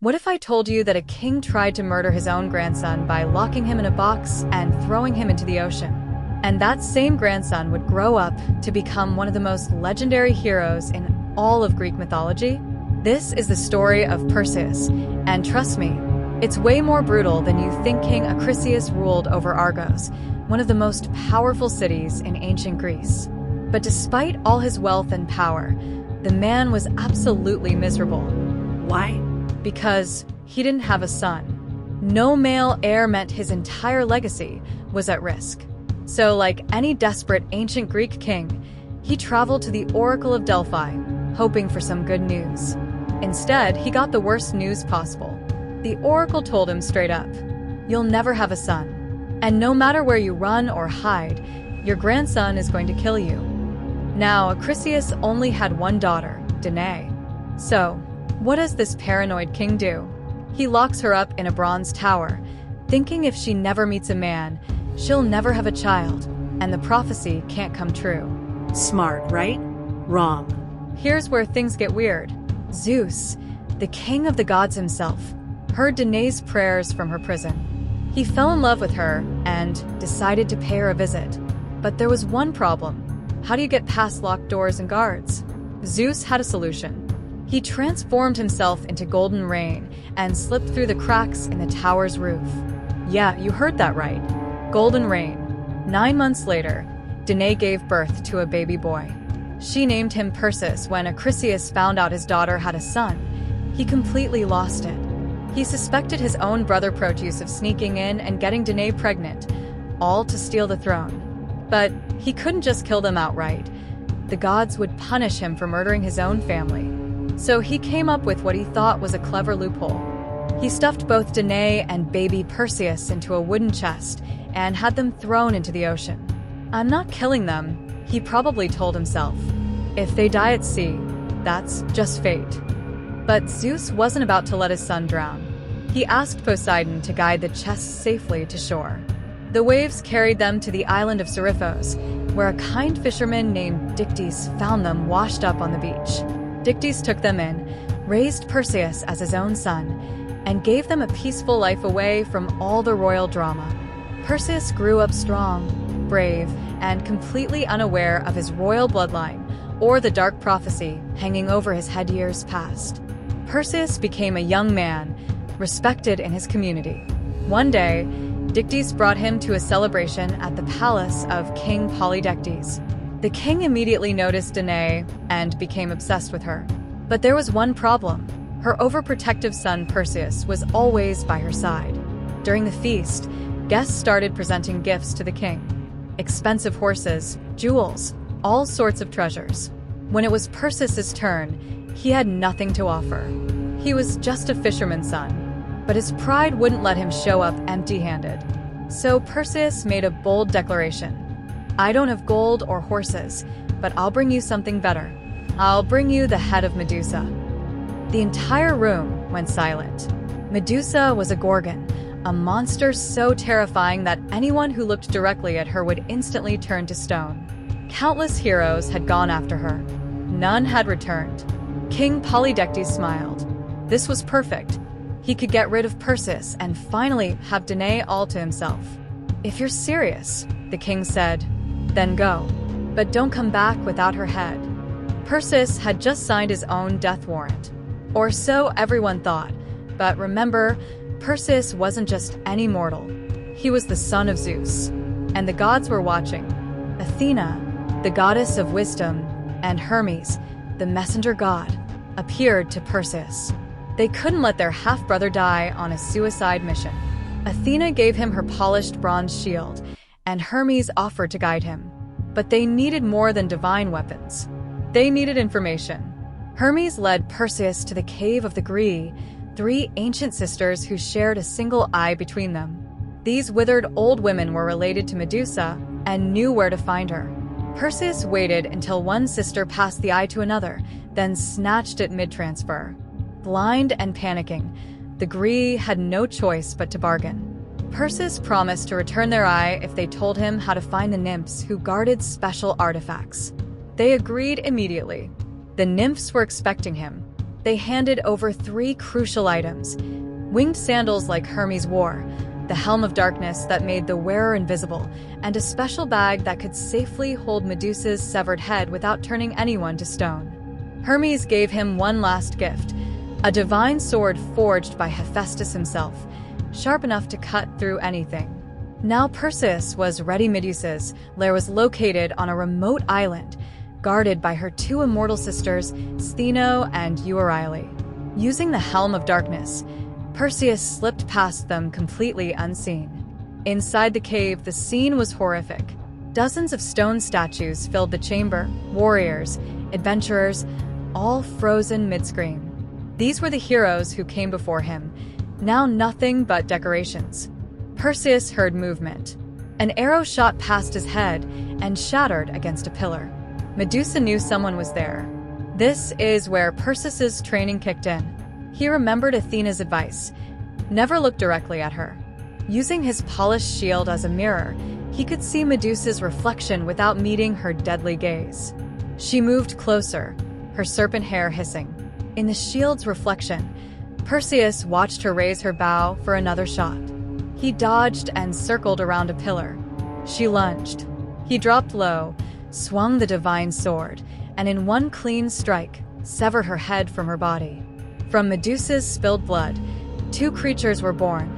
What if I told you that a king tried to murder his own grandson by locking him in a box and throwing him into the ocean? And that same grandson would grow up to become one of the most legendary heroes in all of Greek mythology? This is the story of Perseus, and trust me, it's way more brutal than you think. King Perseus ruled over Argos, one of the most powerful cities in ancient Greece. But despite all his wealth and power, the man was absolutely miserable. Why? Because he didn't have a son. No male heir meant his entire legacy was at risk. So, like any desperate ancient Greek king, he traveled to the Oracle of Delphi, hoping for some good news. Instead, he got the worst news possible. The Oracle told him straight up, "You'll never have a son. And no matter where you run or hide, your grandson is going to kill you." Now, Perseus only had one daughter, Danae. So, what does this paranoid king do? He locks her up in a bronze tower, thinking if she never meets a man, she'll never have a child, and the prophecy can't come true. Smart, right? Wrong. Here's where things get weird. Zeus, the king of the gods himself, heard Danae's prayers from her prison. He fell in love with her and decided to pay her a visit. But there was one problem. How do you get past locked doors and guards? Zeus had a solution. He transformed himself into golden rain and slipped through the cracks in the tower's roof. Yeah, you heard that right. Golden rain. 9 months later, Danae gave birth to a baby boy. She named him Perseus. When Perseus found out his daughter had a son, he completely lost it. He suspected his own brother Proteus of sneaking in and getting Danae pregnant, all to steal the throne. But he couldn't just kill them outright. The gods would punish him for murdering his own family. So he came up with what he thought was a clever loophole. He stuffed both Danae and baby Perseus into a wooden chest and had them thrown into the ocean. "I'm not killing them," he probably told himself. "If they die at sea, that's just fate." But Zeus wasn't about to let his son drown. He asked Poseidon to guide the chests safely to shore. The waves carried them to the island of Seriphos, where a kind fisherman named Dictys found them washed up on the beach. Dictys took them in, raised Perseus as his own son, and gave them a peaceful life away from all the royal drama. Perseus grew up strong, brave, and completely unaware of his royal bloodline or the dark prophecy hanging over his head years past. Perseus became a young man, respected in his community. One day, Dictys brought him to a celebration at the palace of King Polydectes. The king immediately noticed Danae and became obsessed with her. But there was one problem. Her overprotective son Perseus was always by her side. During the feast, guests started presenting gifts to the king. Expensive horses, jewels, all sorts of treasures. When it was Perseus's turn, he had nothing to offer. He was just a fisherman's son, but his pride wouldn't let him show up empty-handed. So Perseus made a bold declaration. "I don't have gold or horses, but I'll bring you something better. I'll bring you the head of Medusa." The entire room went silent. Medusa was a gorgon, a monster so terrifying that anyone who looked directly at her would instantly turn to stone. Countless heroes had gone after her. None had returned. King Polydectes smiled. This was perfect. He could get rid of Perseus and finally have Danae all to himself. "If you're serious," the king said, "then go. But don't come back without her head." Perseus had just signed his own death warrant. Or so everyone thought. But remember, Perseus wasn't just any mortal. He was the son of Zeus. And the gods were watching. Athena, the goddess of wisdom, and Hermes, the messenger god, appeared to Perseus. They couldn't let their half-brother die on a suicide mission. Athena gave him her polished bronze shield, and Hermes offered to guide him. But they needed more than divine weapons. They needed information. Hermes led Perseus to the cave of the Graeae, 3 ancient sisters who shared a single eye between them. These withered old women were related to Medusa and knew where to find her. Perseus waited until one sister passed the eye to another, then snatched it mid-transfer. Blind and panicking, the Graeae had no choice but to bargain. Perseus promised to return their eye if they told him how to find the nymphs who guarded special artifacts. They agreed immediately. The nymphs were expecting him. They handed over 3 crucial items: winged sandals like Hermes wore, the helm of darkness that made the wearer invisible, and a special bag that could safely hold Medusa's severed head without turning anyone to stone. Hermes gave him one last gift, a divine sword forged by Hephaestus himself, sharp enough to cut through anything. Now Perseus was ready. Medusa's lair was located on a remote island, guarded by her 2 immortal sisters, Stheno and Euryale. Using the helm of darkness, Perseus slipped past them completely unseen. Inside the cave, the scene was horrific. Dozens of stone statues filled the chamber, warriors, adventurers, all frozen mid-scream. These were the heroes who came before him, now nothing but decorations. Perseus heard movement. An arrow shot past his head and shattered against a pillar. Medusa knew someone was there. This is where Perseus's training kicked in. He remembered Athena's advice: never look directly at her. Using his polished shield as a mirror, he could see Medusa's reflection without meeting her deadly gaze. She moved closer, her serpent hair hissing. In the shield's reflection, Perseus watched her raise her bow for another shot. He dodged and circled around a pillar. She lunged. He dropped low, swung the divine sword, and in one clean strike, severed her head from her body. From Medusa's spilled blood, 2 creatures were born: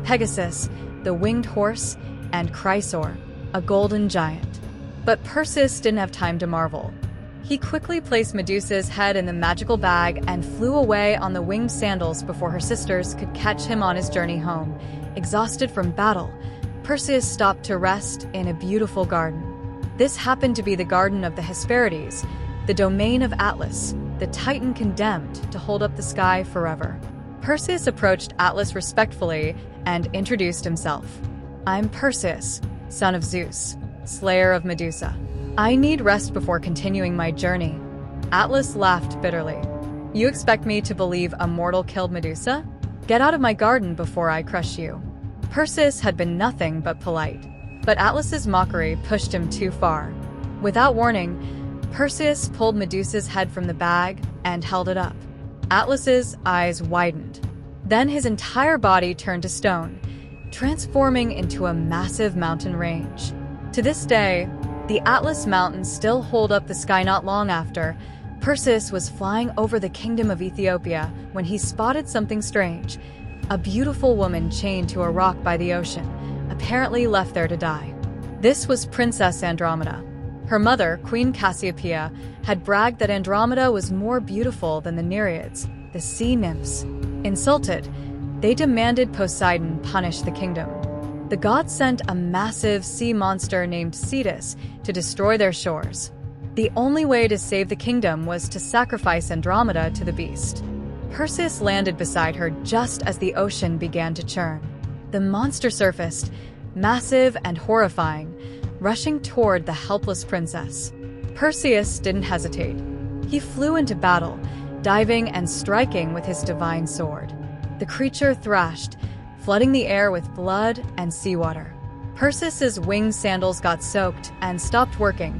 Pegasus, the winged horse, and Chrysaor, a golden giant. But Perseus didn't have time to marvel. He quickly placed Medusa's head in the magical bag and flew away on the winged sandals before her sisters could catch him on his journey home. Exhausted from battle, Perseus stopped to rest in a beautiful garden. This happened to be the garden of the Hesperides, the domain of Atlas, the titan condemned to hold up the sky forever. Perseus approached Atlas respectfully and introduced himself. "I'm Perseus, son of Zeus, slayer of Medusa. I need rest before continuing my journey." Atlas laughed bitterly. "You expect me to believe a mortal killed Medusa? Get out of my garden before I crush you." Perseus had been nothing but polite, but Atlas's mockery pushed him too far. Without warning, Perseus pulled Medusa's head from the bag and held it up. Atlas's eyes widened. Then his entire body turned to stone, transforming into a massive mountain range. To this day, the Atlas Mountains still hold up the sky. Not long after, Perseus was flying over the kingdom of Ethiopia when he spotted something strange: a beautiful woman chained to a rock by the ocean, apparently left there to die. This was Princess Andromeda. Her mother, Queen Cassiopeia, had bragged that Andromeda was more beautiful than the Nereids, the sea nymphs. Insulted, they demanded Poseidon punish the kingdom. The gods sent a massive sea monster named Cetus to destroy their shores. The only way to save the kingdom was to sacrifice Andromeda to the beast. Perseus landed beside her just as the ocean began to churn. The monster surfaced, massive and horrifying, rushing toward the helpless princess. Perseus didn't hesitate. He flew into battle, diving and striking with his divine sword. The creature thrashed, flooding the air with blood and seawater. Perseus's winged sandals got soaked and stopped working,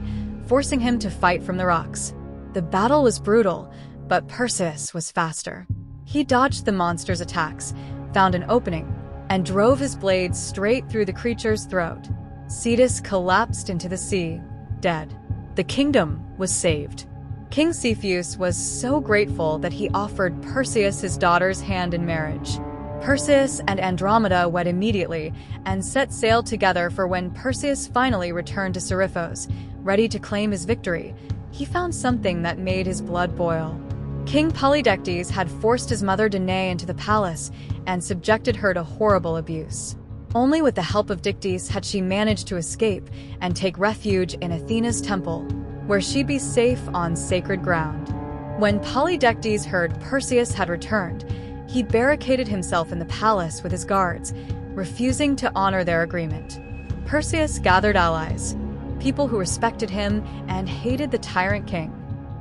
forcing him to fight from the rocks. The battle was brutal, but Perseus was faster. He dodged the monster's attacks, found an opening, and drove his blade straight through the creature's throat. Cetus collapsed into the sea, dead. The kingdom was saved. King Cepheus was so grateful that he offered Perseus his daughter's hand in marriage. Perseus and Andromeda wed immediately and set sail together. For when Perseus finally returned to Seriphos, ready to claim his victory, he found something that made his blood boil. King Polydectes had forced his mother Danae into the palace and subjected her to horrible abuse. Only with the help of Dictys had she managed to escape and take refuge in Athena's temple, where she'd be safe on sacred ground. When Polydectes heard Perseus had returned, he barricaded himself in the palace with his guards, refusing to honor their agreement. Perseus gathered allies, people who respected him and hated the tyrant king.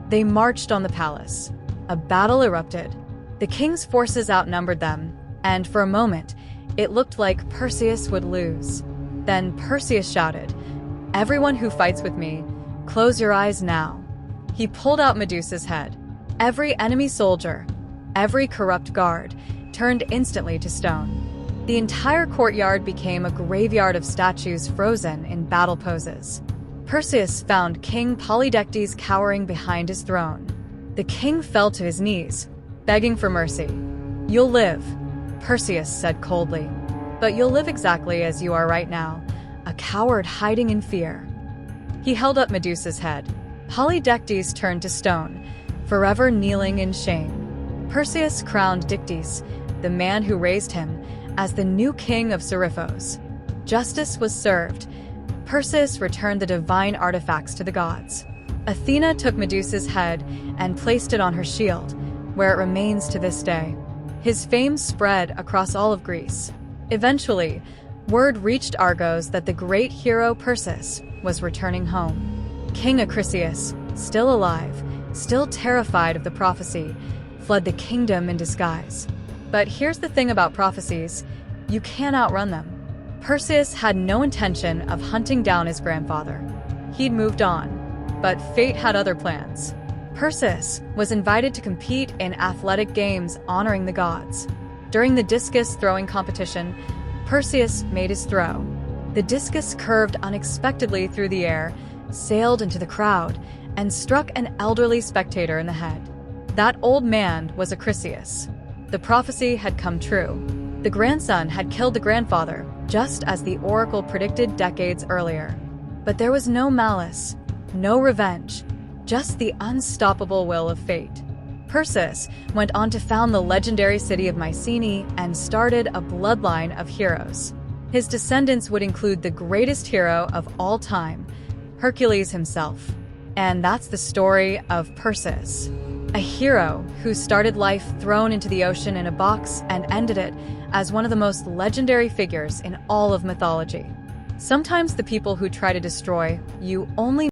They marched on the palace. A battle erupted. The king's forces outnumbered them, and for a moment, it looked like Perseus would lose. Then Perseus shouted, "Everyone who fights with me, close your eyes now." He pulled out Medusa's head. Every enemy soldier, every corrupt guard, turned instantly to stone. The entire courtyard became a graveyard of statues frozen in battle poses. Perseus found King Polydectes cowering behind his throne. The king fell to his knees, begging for mercy. "You'll live," Perseus said coldly. "But you'll live exactly as you are right now, a coward hiding in fear." He held up Medusa's head. Polydectes turned to stone, forever kneeling in shame. Perseus crowned Dictys, the man who raised him, as the new king of Seriphos. Justice was served. Perseus returned the divine artifacts to the gods. Athena took Medusa's head and placed it on her shield, where it remains to this day. His fame spread across all of Greece. Eventually, word reached Argos that the great hero Perseus was returning home. King Acrisius, still alive, still terrified of the prophecy, fled the kingdom in disguise. But here's the thing about prophecies: you can't outrun them. Perseus had no intention of hunting down his grandfather. He'd moved on, but fate had other plans. Perseus was invited to compete in athletic games honoring the gods. During the discus throwing competition, Perseus made his throw. The discus curved unexpectedly through the air, sailed into the crowd, and struck an elderly spectator in the head. That old man was Acrisius. The prophecy had come true. The grandson had killed the grandfather, just as the oracle predicted decades earlier. But there was no malice, no revenge, just the unstoppable will of fate. Perseus went on to found the legendary city of Mycenae and started a bloodline of heroes. His descendants would include the greatest hero of all time, Hercules himself. And that's the story of Perseus, a hero who started life thrown into the ocean in a box and ended it as one of the most legendary figures in all of mythology. Sometimes the people who try to destroy you only